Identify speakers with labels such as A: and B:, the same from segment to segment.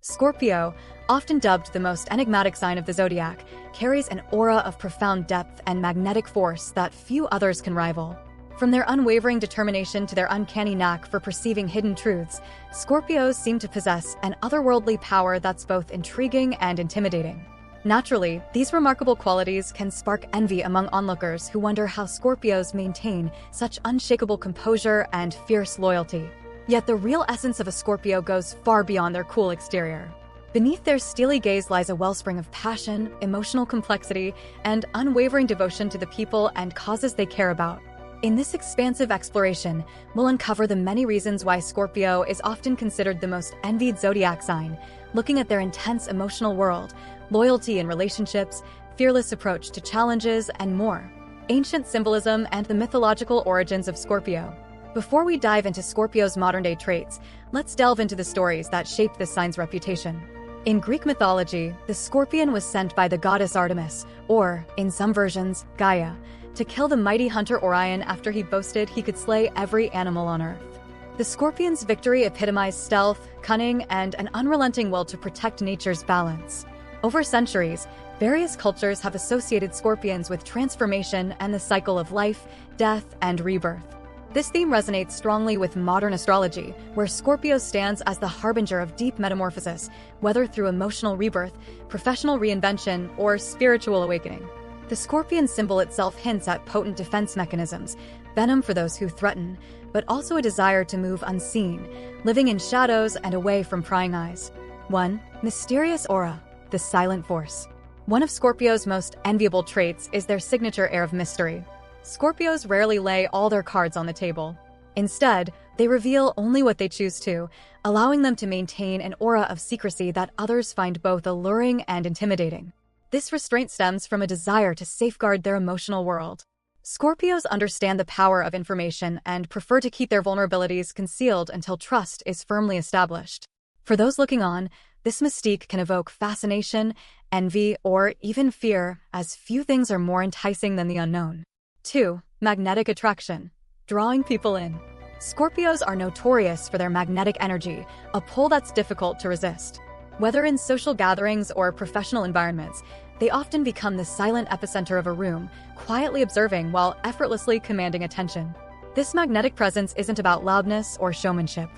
A: Scorpio, often dubbed the most enigmatic sign of the zodiac, carries an aura of profound depth and magnetic force that few others can rival. From their unwavering determination to their uncanny knack for perceiving hidden truths, Scorpios seem to possess an otherworldly power that's both intriguing and intimidating. Naturally, these remarkable qualities can spark envy among onlookers who wonder how Scorpios maintain such unshakable composure and fierce loyalty. Yet the real essence of a Scorpio goes far beyond their cool exterior. Beneath their steely gaze lies a wellspring of passion, emotional complexity, and unwavering devotion to the people and causes they care about. In this expansive exploration, we'll uncover the many reasons why Scorpio is often considered the most envied zodiac sign, looking at their intense emotional world, loyalty in relationships, fearless approach to challenges, and more. Ancient symbolism and the mythological origins of Scorpio. Before we dive into Scorpio's modern-day traits, let's delve into the stories that shaped this sign's reputation. In Greek mythology, the scorpion was sent by the goddess Artemis, or, in some versions, Gaia, to kill the mighty hunter Orion after he boasted he could slay every animal on Earth. The scorpion's victory epitomized stealth, cunning, and an unrelenting will to protect nature's balance. Over centuries, various cultures have associated scorpions with transformation and the cycle of life, death, and rebirth. This theme resonates strongly with modern astrology, where Scorpio stands as the harbinger of deep metamorphosis, whether through emotional rebirth, professional reinvention, or spiritual awakening. The scorpion symbol itself hints at potent defense mechanisms, venom for those who threaten, but also a desire to move unseen, living in shadows and away from prying eyes. 1. Mysterious aura, the silent force. One of Scorpio's most enviable traits is their signature air of mystery. Scorpios rarely lay all their cards on the table. Instead, they reveal only what they choose to, allowing them to maintain an aura of secrecy that others find both alluring and intimidating. This restraint stems from a desire to safeguard their emotional world. Scorpios understand the power of information and prefer to keep their vulnerabilities concealed until trust is firmly established. For those looking on, this mystique can evoke fascination, envy, or even fear, as few things are more enticing than the unknown. 2. Magnetic attraction, drawing people in. Scorpios are notorious for their magnetic energy, a pull that's difficult to resist. Whether in social gatherings or professional environments, they often become the silent epicenter of a room, quietly observing while effortlessly commanding attention. This magnetic presence isn't about loudness or showmanship.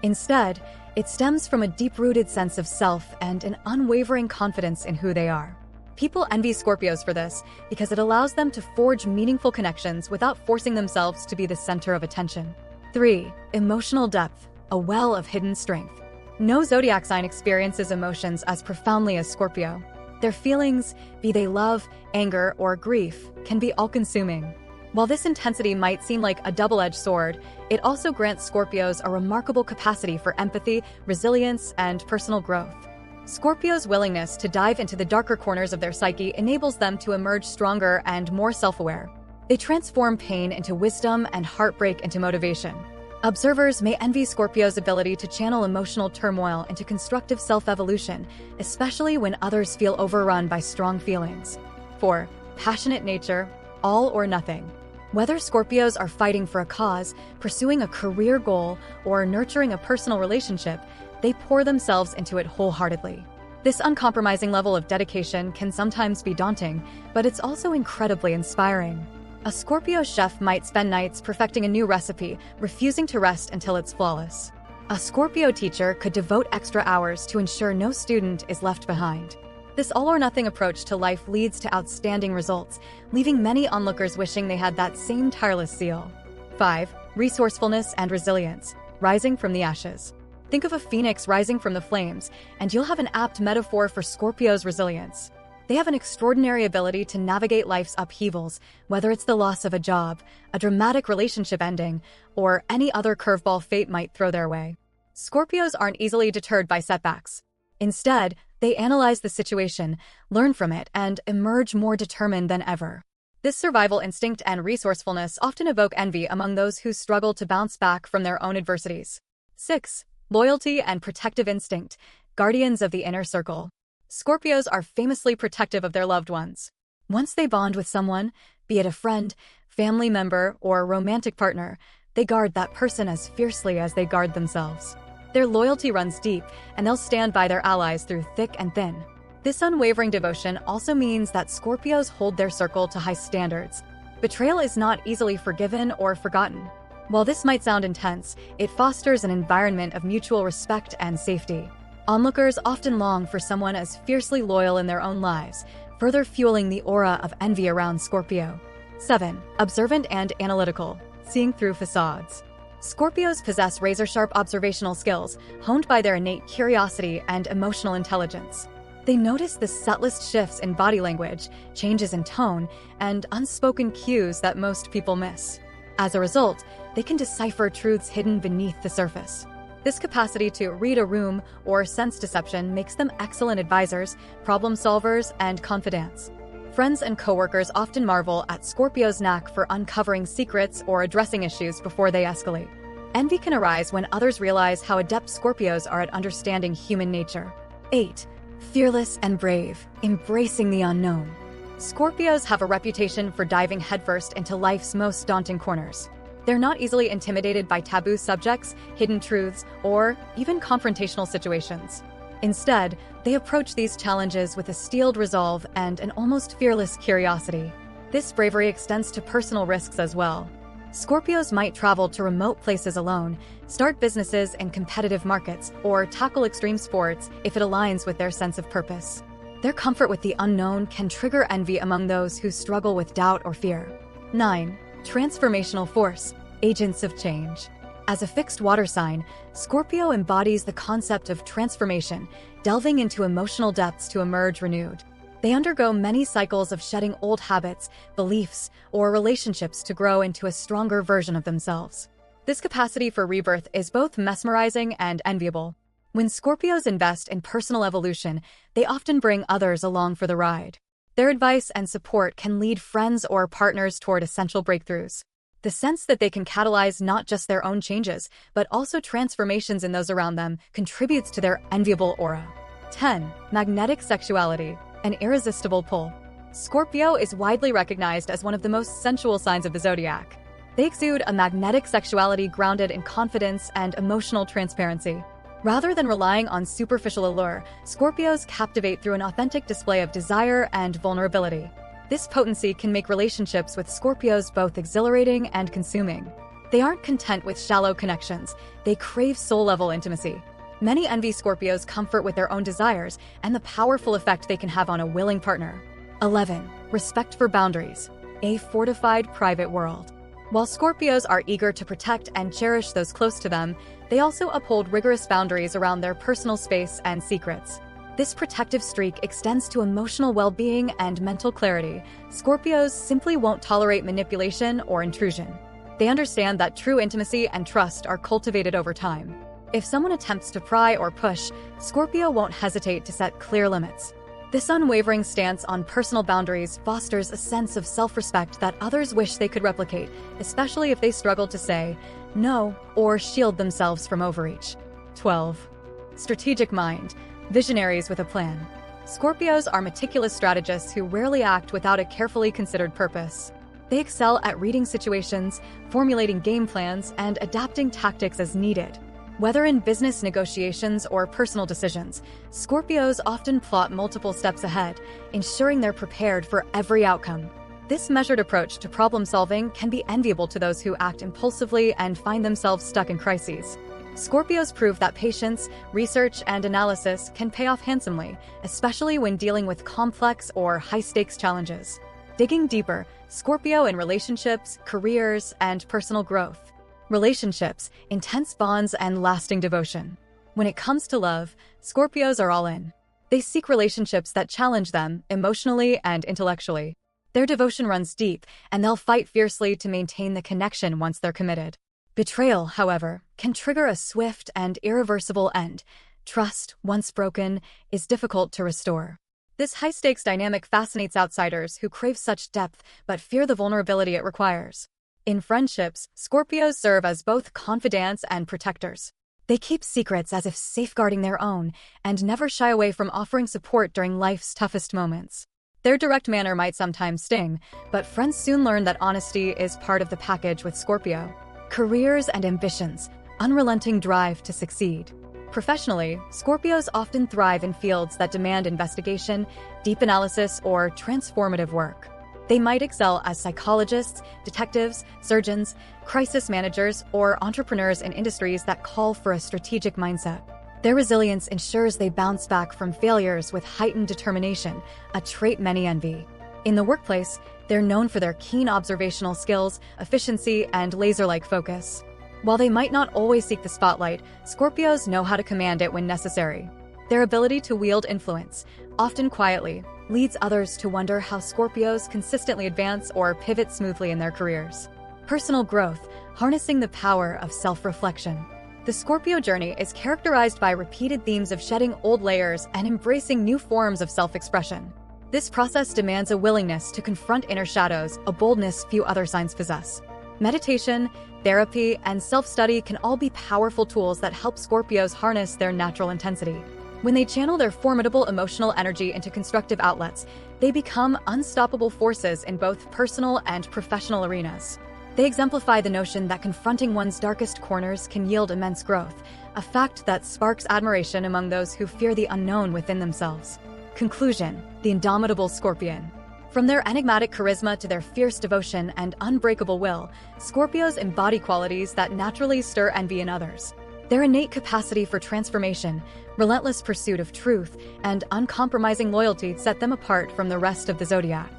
A: Instead, it stems from a deep-rooted sense of self and an unwavering confidence in who they are. People envy Scorpios for this because it allows them to forge meaningful connections without forcing themselves to be the center of attention. 3. Emotional depth, a well of hidden strength. No zodiac sign experiences emotions as profoundly as Scorpio. Their feelings, be they love, anger, or grief, can be all-consuming. While this intensity might seem like a double-edged sword, it also grants Scorpios a remarkable capacity for empathy, resilience, and personal growth. Scorpios' willingness to dive into the darker corners of their psyche enables them to emerge stronger and more self-aware. They transform pain into wisdom and heartbreak into motivation. Observers may envy Scorpios' ability to channel emotional turmoil into constructive self-evolution, especially when others feel overrun by strong feelings. 4. Passionate nature, all or nothing. Whether Scorpios are fighting for a cause, pursuing a career goal, or nurturing a personal relationship, they pour themselves into it wholeheartedly. This uncompromising level of dedication can sometimes be daunting, but it's also incredibly inspiring. A Scorpio chef might spend nights perfecting a new recipe, refusing to rest until it's flawless. A Scorpio teacher could devote extra hours to ensure no student is left behind. This all-or-nothing approach to life leads to outstanding results, leaving many onlookers wishing they had that same tireless zeal. 5. Resourcefulness and resilience, rising from the ashes. Think of a phoenix rising from the flames, and you'll have an apt metaphor for Scorpio's resilience. They have an extraordinary ability to navigate life's upheavals, whether it's the loss of a job, a dramatic relationship ending, or any other curveball fate might throw their way. Scorpios aren't easily deterred by setbacks. Instead, they analyze the situation, learn from it, and emerge more determined than ever. This survival instinct and resourcefulness often evoke envy among those who struggle to bounce back from their own adversities. 6. Loyalty and protective instinct, guardians of the inner circle. Scorpios are famously protective of their loved ones. Once they bond with someone, be it a friend, family member, or romantic partner, they guard that person as fiercely as they guard themselves. Their loyalty runs deep, and they'll stand by their allies through thick and thin. This unwavering devotion also means that Scorpios hold their circle to high standards. Betrayal is not easily forgiven or forgotten. While this might sound intense, it fosters an environment of mutual respect and safety. Onlookers often long for someone as fiercely loyal in their own lives, further fueling the aura of envy around Scorpio. 7. Observant and analytical, seeing through facades. Scorpios possess razor-sharp observational skills, honed by their innate curiosity and emotional intelligence. They notice the subtlest shifts in body language, changes in tone, and unspoken cues that most people miss. As a result, they can decipher truths hidden beneath the surface. This capacity to read a room or sense deception makes them excellent advisors, problem solvers, and confidants. Friends and coworkers often marvel at Scorpio's knack for uncovering secrets or addressing issues before they escalate. Envy can arise when others realize how adept Scorpios are at understanding human nature. 8. Fearless and brave, embracing the unknown. Scorpios have a reputation for diving headfirst into life's most daunting corners. They're not easily intimidated by taboo subjects, hidden truths, or even confrontational situations. Instead, they approach these challenges with a steeled resolve and an almost fearless curiosity. This bravery extends to personal risks as well. Scorpios might travel to remote places alone, start businesses in competitive markets, or tackle extreme sports if it aligns with their sense of purpose. Their comfort with the unknown can trigger envy among those who struggle with doubt or fear. 9. Transformational force, agents of change. As a fixed water sign, Scorpio embodies the concept of transformation, delving into emotional depths to emerge renewed. They undergo many cycles of shedding old habits, beliefs, or relationships to grow into a stronger version of themselves. This capacity for rebirth is both mesmerizing and enviable. When Scorpios invest in personal evolution, they often bring others along for the ride. Their advice and support can lead friends or partners toward essential breakthroughs. The sense that they can catalyze not just their own changes, but also transformations in those around them contributes to their enviable aura. 10. Magnetic sexuality, an irresistible pull. Scorpio is widely recognized as one of the most sensual signs of the zodiac. They exude a magnetic sexuality grounded in confidence and emotional transparency. Rather than relying on superficial allure, Scorpios captivate through an authentic display of desire and vulnerability. This potency can make relationships with Scorpios both exhilarating and consuming. They aren't content with shallow connections, they crave soul-level intimacy. Many envy Scorpios' comfort with their own desires and the powerful effect they can have on a willing partner. 11. Respect for boundaries, a fortified private world. While Scorpios are eager to protect and cherish those close to them, they also uphold rigorous boundaries around their personal space and secrets. This protective streak extends to emotional well-being and mental clarity. Scorpios simply won't tolerate manipulation or intrusion. They understand that true intimacy and trust are cultivated over time. If someone attempts to pry or push, Scorpio won't hesitate to set clear limits. This unwavering stance on personal boundaries fosters a sense of self-respect that others wish they could replicate, especially if they struggle to say no or shield themselves from overreach. 12. Strategic mind, visionaries with a plan. Scorpios are meticulous strategists who rarely act without a carefully considered purpose. They excel at reading situations, formulating game plans, and adapting tactics as needed. Whether in business negotiations or personal decisions, Scorpios often plot multiple steps ahead, ensuring they're prepared for every outcome. This measured approach to problem-solving can be enviable to those who act impulsively and find themselves stuck in crises. Scorpios prove that patience, research, and analysis can pay off handsomely, especially when dealing with complex or high-stakes challenges. Digging deeper, Scorpio in relationships, careers, and personal growth. Relationships, intense bonds, and lasting devotion. When it comes to love, Scorpios are all in. They seek relationships that challenge them emotionally and intellectually. Their devotion runs deep, and they'll fight fiercely to maintain the connection once they're committed. Betrayal, however, can trigger a swift and irreversible end. Trust, once broken, is difficult to restore. This high-stakes dynamic fascinates outsiders who crave such depth but fear the vulnerability it requires. In friendships, Scorpios serve as both confidants and protectors. They keep secrets as if safeguarding their own and never shy away from offering support during life's toughest moments. Their direct manner might sometimes sting, but friends soon learn that honesty is part of the package with Scorpio. Careers and ambitions, unrelenting drive to succeed. Professionally, Scorpios often thrive in fields that demand investigation, deep analysis, or transformative work. They might excel as psychologists, detectives, surgeons, crisis managers, or entrepreneurs in industries that call for a strategic mindset. Their resilience ensures they bounce back from failures with heightened determination, a trait many envy. In the workplace, they're known for their keen observational skills, efficiency, and laser-like focus. While they might not always seek the spotlight, Scorpios know how to command it when necessary. Their ability to wield influence, often quietly, leads others to wonder how Scorpios consistently advance or pivot smoothly in their careers. Personal growth, harnessing the power of self-reflection. The Scorpio journey is characterized by repeated themes of shedding old layers and embracing new forms of self-expression. This process demands a willingness to confront inner shadows, a boldness few other signs possess. Meditation, therapy, and self-study can all be powerful tools that help Scorpios harness their natural intensity. When they channel their formidable emotional energy into constructive outlets, they become unstoppable forces in both personal and professional arenas. They exemplify the notion that confronting one's darkest corners can yield immense growth, a fact that sparks admiration among those who fear the unknown within themselves. Conclusion: the indomitable Scorpion. From their enigmatic charisma to their fierce devotion and unbreakable will, Scorpios embody qualities that naturally stir envy in others. Their innate capacity for transformation, relentless pursuit of truth, and uncompromising loyalty set them apart from the rest of the zodiac.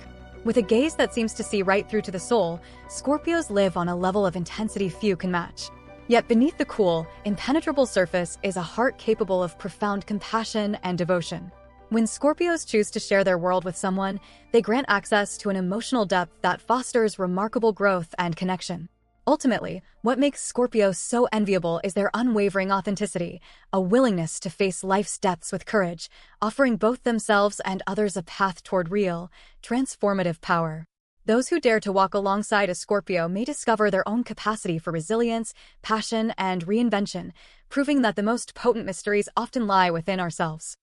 A: With a gaze that seems to see right through to the soul, Scorpios live on a level of intensity few can match. Yet beneath the cool, impenetrable surface is a heart capable of profound compassion and devotion. When Scorpios choose to share their world with someone, they grant access to an emotional depth that fosters remarkable growth and connection. Ultimately, what makes Scorpios so enviable is their unwavering authenticity, a willingness to face life's depths with courage, offering both themselves and others a path toward real, transformative power. Those who dare to walk alongside a Scorpio may discover their own capacity for resilience, passion, and reinvention, proving that the most potent mysteries often lie within ourselves.